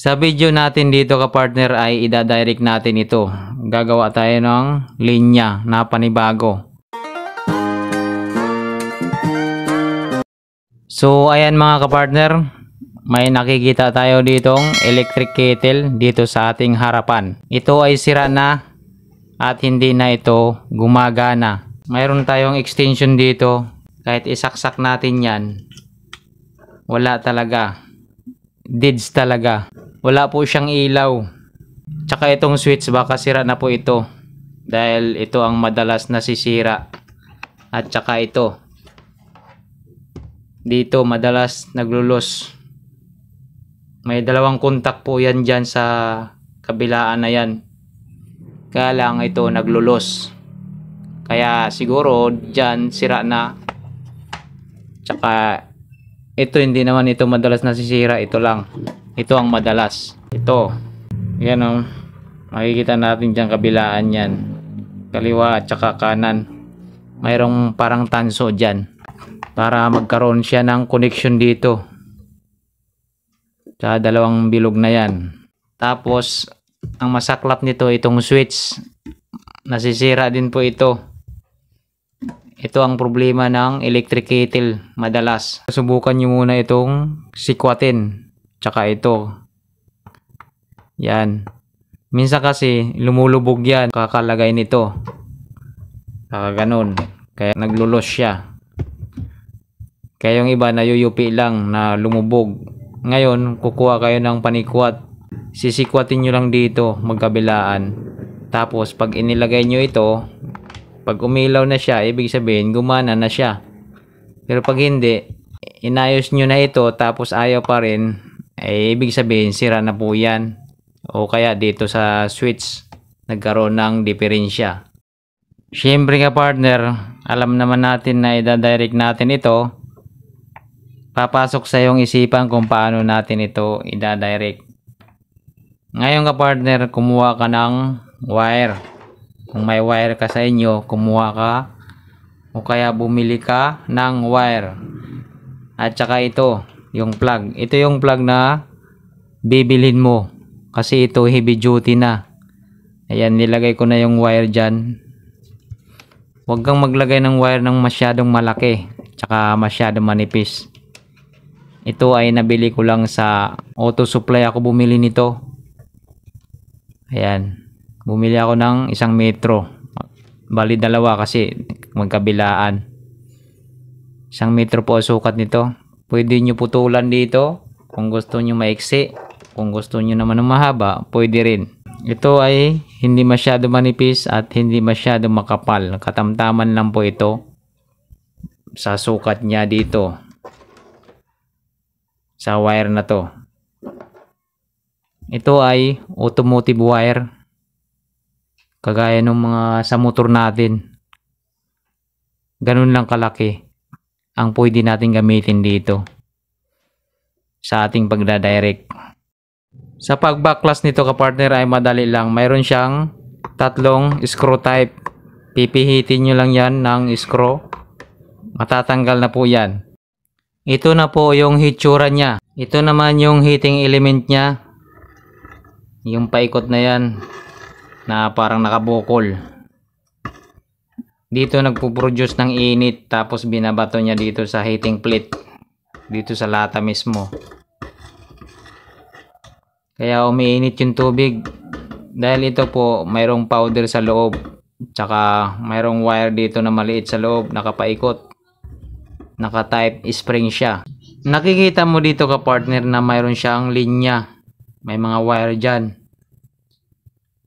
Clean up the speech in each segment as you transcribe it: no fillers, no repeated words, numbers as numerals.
Sa video natin dito ka-partner ay ida-direct natin ito. Gagawa tayo ng linya na panibago. So ayan mga ka-partner, may nakikita tayo ditong electric kettle dito sa ating harapan. Ito ay sira na at hindi na ito gumagana. Mayroon tayong extension dito, kahit isaksak natin yan, wala talaga. Deads talaga. Wala po siyang ilaw. Tsaka itong switch baka sira na po ito. Dahil ito ang madalas nasisira. At tsaka ito. Dito madalas naglulos. May dalawang kontak po yan dyan sa kabilaan na yan. Kaya lang ito naglulos. Kaya siguro dyan sira na. Tsaka ito hindi naman ito madalas nasisira, ito lang. Ito ang madalas. Ito. Yan o. Makikita natin dyan kabilaan yan. Kaliwa at saka kanan. Mayroong parang tanso dyan. Para magkaroon siya ng connection dito. Sa dalawang bilog na yan. Tapos, ang masaklap nito itong switch. Nasisira din po ito. Ito ang problema ng electric kettle madalas. Subukan nyo muna itong sikwatin. Tsaka ito. Yan. Minsan kasi lumulubog yan. Kakalagay nito. Kakaganon. Kaya naglulos siya. Kaya yung iba nayuyupi lang na lumubog. Ngayon kukuha kayo ng panikwat. Sisikwatin nyo lang dito magkabilaan. Tapos pag inilagay nyo ito, pag umilaw na siya, ibig sabihin gumana na siya. Pero pag hindi, inayos nyo na ito tapos ayaw pa rin, ibig sabihin sira na po yan. O kaya dito sa switch, nagkaroon ng diferensya. Siyempre nga partner, alam naman natin na ida-direct natin ito. Papasok sa iyong isipan kung paano natin ito ida-direct. Ngayon ka partner, kumuha ka ng wire. Kung may wire ka sa inyo, kumuha ka o kaya bumili ka ng wire. At saka ito, yung plug. Ito yung plug na bibilhin mo kasi ito heavy duty na. Ayan, nilagay ko na yung wire dyan. Huwag kang maglagay ng wire ng masyadong malaki tsaka masyadong manipis. Ito ay nabili ko lang sa auto supply, ako bumili nito. Ayan. Bumili ako ng 1 metro. Bali dalawa kasi magkabilaan. 1 metro po ang sukat nito. Pwede nyo putulan dito. Kung gusto nyo maiksi. Kung gusto nyo naman ng mahaba, pwede rin. Ito ay hindi masyado manipis at hindi masyado makapal. Katamtaman lang po ito. Sa sukat niya dito. Sa wire na to. Ito ay automotive wire. Kagaya ng mga sa motor natin. Ganun lang kalaki ang pwede natin gamitin dito sa ating pagdadirect. Sa pagbaklas nito ka-partner ay madali lang. Mayroon siyang 3 screw type. Pipihitin nyo lang yan ng screw. Matatanggal na po yan. Ito na po yung hitsura niya. Ito naman yung heating element niya. Yung paikot na yan. Na parang nakabukol. Dito nagpo-produce ng init tapos binabato niya dito sa heating plate. Dito sa lata mismo. Kaya umiinit yung tubig. Dahil ito po mayroong powder sa loob. Tsaka mayroong wire dito na maliit sa loob. Nakapaikot. Naka-type spring siya. Nakikita mo dito ka partner na mayroon siyang linya. May mga wire dyan.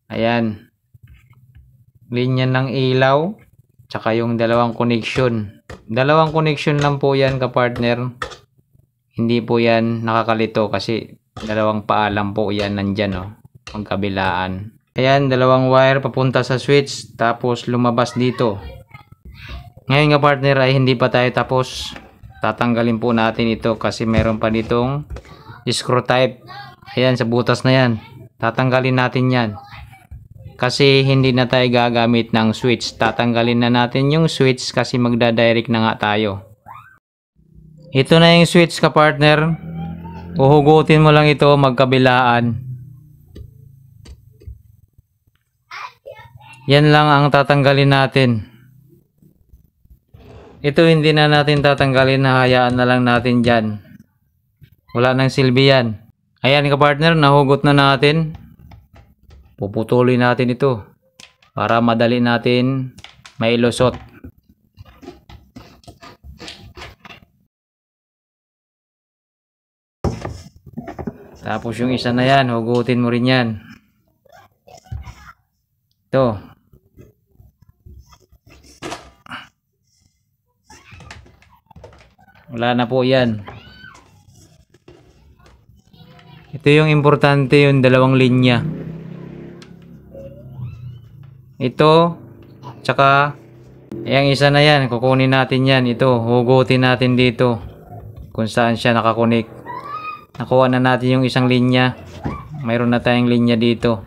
Ayan. Linya ng ilaw. Tsaka yung dalawang connection. Dalawang connection lang po yan ka-partner. Hindi po yan nakakalito kasi dalawang paalam po yan nandyan o. Pagkabilaan. Ayan, dalawang wire papunta sa switch. Tapos lumabas dito. Ngayon ka-partner ay hindi pa tayo tapos. Tatanggalin po natin ito kasi meron pa ditong screw type. Ayan, sa butas na yan. Tatanggalin natin yan. Kasi hindi na tayo gagamit ng switch. Tatanggalin na natin yung switch kasi magdadirect na nga tayo. Ito na yung switch ka partner. Uhugutin mo lang ito magkabilaan. Yan lang ang tatanggalin natin. Ito hindi na natin tatanggalin, hayaan na lang natin dyan. Wala nang silbi yan. Ayan ka-partner, nahugot na natin. Puputulin natin ito para madali natin mailusot. Tapos yung isa na yan, hugutin mo rin yan. Ito. Wala na po yan. Ito yung importante, yung dalawang linya. Ito, tsaka yung isa na yan, kukunin natin yan. Ito, hugutin natin dito kung saan siya nakakunik. Nakuha na natin yung isang linya. Mayroon na tayong linya dito.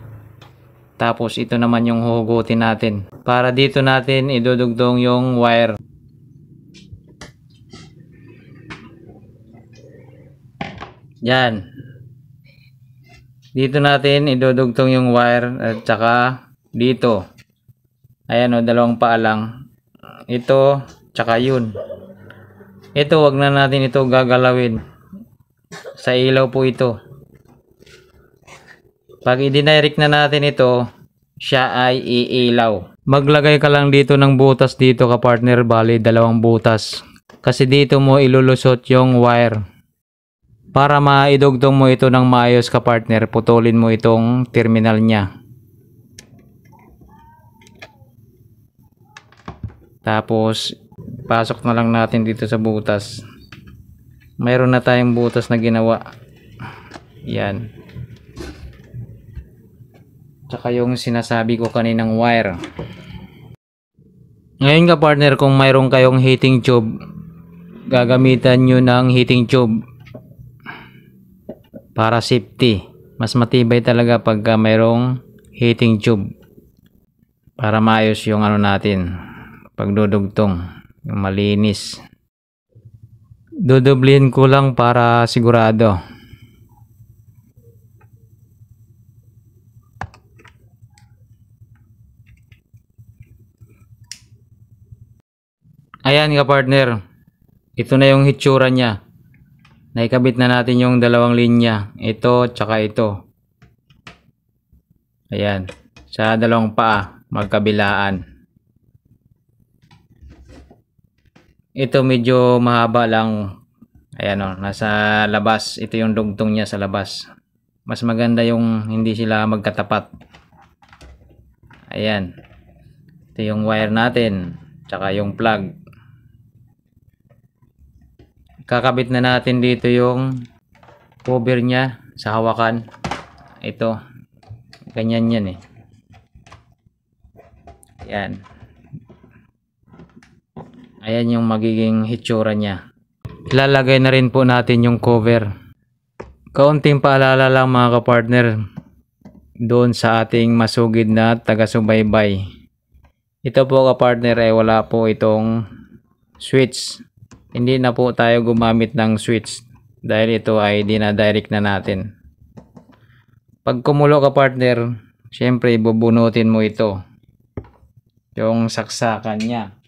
Tapos ito naman yung hugutin natin. Para dito natin idudugtong yung wire. Yan. Dito natin idudugtong yung wire at saka dito. Ayan o, dalawang paa lang. Ito, tsaka yun. Ito, wag na natin ito gagalawin. Sa ilaw po ito. Pag i-direct na natin ito, siya ay iilaw. Maglagay ka lang dito ng butas dito ka partner, bali dalawang butas. Kasi dito mo ilulusot yung wire. Para maidugtong mo ito ng maayos ka partner, putulin mo itong terminal niya. Tapos pasok na lang natin dito sa butas. Mayroon na tayong butas na ginawa. Yan. Tsaka yung sinasabi ko kaninang wire. Ngayon ka partner, kung mayroon kayong heating tube, gagamitan nyo ng heating tube para safety. Mas matibay talaga pagka mayroong heating tube para maayos yung ano natin pagdudugtong, yung malinis. Dudublihin ko lang para sigurado. Ayan ka partner, ito na yung hitsura niya. Naikabit na natin yung dalawang linya, ito tsaka ito. Ayan, sa dalawang paa magkabilaan. Ito medyo mahaba lang. Ayan o, nasa labas. Ito yung dugtong niya sa labas. Mas maganda yung hindi sila magkatapat. Ayan. Ito yung wire natin. Tsaka yung plug. Kakabit na natin dito yung cover niya sa hawakan. Ito. Ganyan yan eh. Ayan. Ayan yung magiging hitsura niya. Ilalagay na rin po natin yung cover. Kaunting paalala lang mga kapartner doon sa ating masugid na taga-subaybay. Ito po kapartner ay wala po itong switch. Hindi na po tayo gumamit ng switch dahil ito ay dinadirect na natin. Pag kumulo kapartner, syempre bubunutin mo ito. Yung saksakan niya.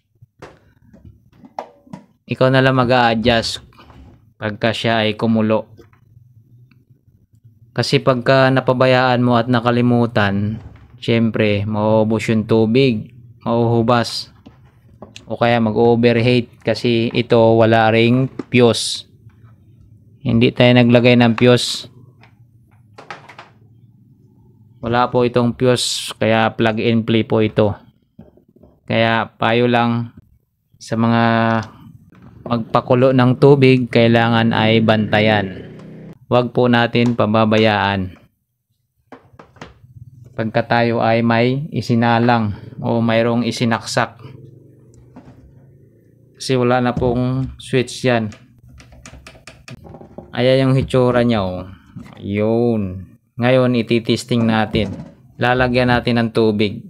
Ikaw na lang mag-a-adjust pagka siya ay kumulo. Kasi pagka napabayaan mo at nakalimutan, syempre mauubos yung tubig, mauhubas. O kaya mag-overheat kasi ito wala ring fuse. Hindi tayo naglagay ng fuse. Wala po itong fuse, kaya plug and play po ito. Kaya payo lang sa mga magpakulo ng tubig, kailangan ay bantayan. Huwag po natin pababayaan. Pagka tayo ay may isinalang o mayroong isinaksak. Kasi wala na pong switch yan. Ayan yung hitsura niya oh. Yun. Ngayon ititesting natin. Lalagyan natin ng tubig.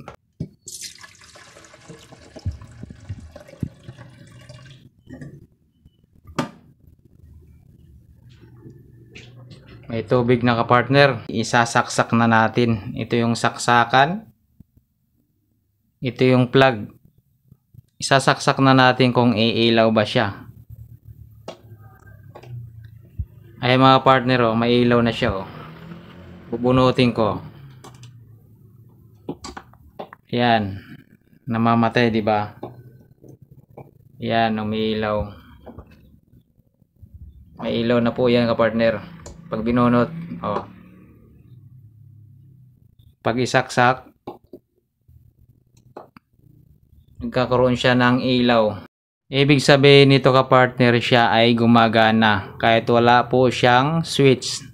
May tubig na kapartner. Isasaksak na natin. Ito yung saksakan. Ito yung plug. Isasaksak na natin kung iilaw ba siya. Ay mga partner, oh, may ilaw na siya. Oh. Bubunutin ko. Yan. Namamatay, di ba? Yan, umiilaw. May ilaw na po yan kapartner. Pag binunot, oh. Pag isaksak, nagkakaroon siya ng ilaw. Ibig sabihin nito kapartner, siya ay gumagana kahit wala po siyang switch.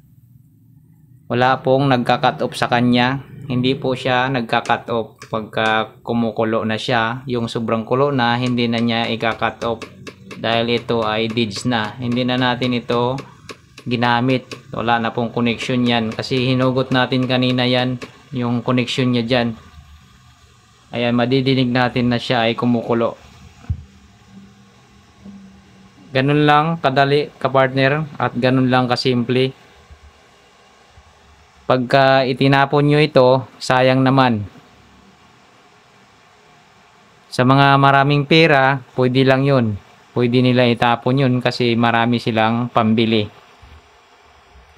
Wala pong nagka-cut off sa kanya. Hindi po siya nagka-cut off. Pagka kumukulo na siya, yung sobrang kulo na, hindi na niya i-cut off. Dahil ito ay deads na. Hindi na natin ito ginamit. Wala na pong connection yan. Kasi hinugot natin kanina yan, yung connection niya dyan. Ayan, madidinig natin na siya ay kumukulo. Ganun lang kadali kapartner at ganun lang kasimple. Pagka itinapon nyo ito, sayang naman. Sa mga maraming pera, pwede lang yun. Pwede nila itapon yun kasi marami silang pambili.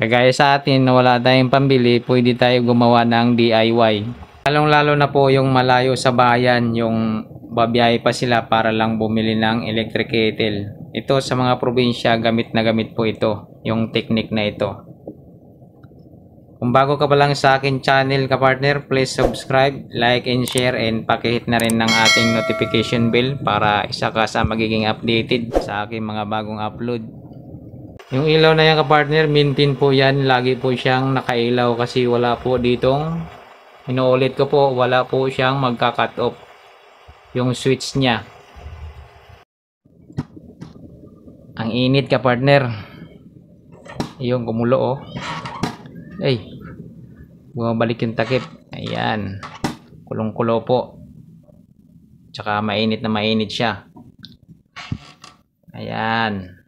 Kagaya sa atin na wala tayong pambili, pwede tayo gumawa ng DIY. Lalong-lalo na po yung malayo sa bayan, yung babiyahe pa sila para lang bumili ng electric kettle. Ito sa mga probinsya, gamit na gamit po ito, yung technique na ito. Kung bago ka pa lang sa akin channel kapartner, please subscribe, like and share, and pakihit na rin ng ating notification bell para isa ka sa magiging updated sa aking mga bagong upload. Yung ilaw na yan kapartner, maintain po yan, lagi po siyang nakailaw kasi wala po ditong, inuulit ko po, wala po siyang magka-cut off yung switch niya. Ang init kapartner, yung kumulo oh. Ay, bumabalik yung takip. Ayan, kulong-kulo po. Tsaka mainit na mainit siya. Ayan.